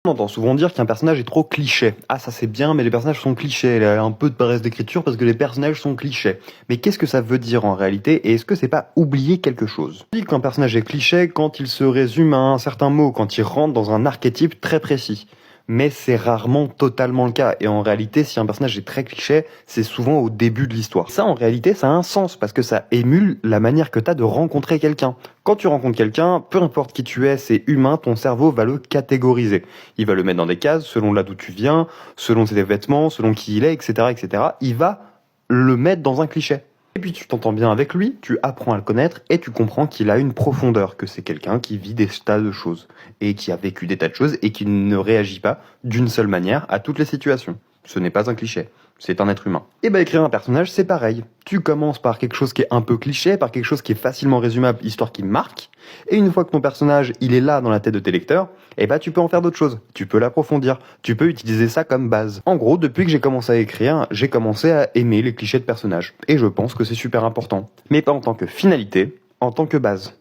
On entend souvent dire qu'un personnage est trop cliché. Ah, ça c'est bien, mais les personnages sont clichés. Il y a un peu de paresse d'écriture parce que les personnages sont clichés. Mais qu'est-ce que ça veut dire en réalité et est-ce que c'est pas oublier quelque chose? On dit qu'un personnage est cliché quand il se résume à un certain mot, quand il rentre dans un archétype très précis. Mais c'est rarement totalement le cas. Et en réalité, si un personnage est très cliché, c'est souvent au début de l'histoire. Ça, en réalité, ça a un sens parce que ça émule la manière que t'as de rencontrer quelqu'un. Quand tu rencontres quelqu'un, peu importe qui tu es, c'est humain, ton cerveau va le catégoriser. Il va le mettre dans des cases selon là d'où tu viens, selon tes vêtements, selon qui il est, etc., etc. Il va le mettre dans un cliché. Et puis tu t'entends bien avec lui, tu apprends à le connaître et tu comprends qu'il a une profondeur, que c'est quelqu'un qui vit des tas de choses et qui a vécu des tas de choses et qui ne réagit pas d'une seule manière à toutes les situations. Ce n'est pas un cliché, c'est un être humain. Et bah écrire un personnage, c'est pareil. Tu commences par quelque chose qui est un peu cliché, par quelque chose qui est facilement résumable, histoire qui marque, et une fois que ton personnage, il est là dans la tête de tes lecteurs, et bah tu peux en faire d'autres choses. Tu peux l'approfondir, tu peux utiliser ça comme base. En gros, depuis que j'ai commencé à écrire, j'ai commencé à aimer les clichés de personnages. Et je pense que c'est super important. Mais pas en tant que finalité, en tant que base.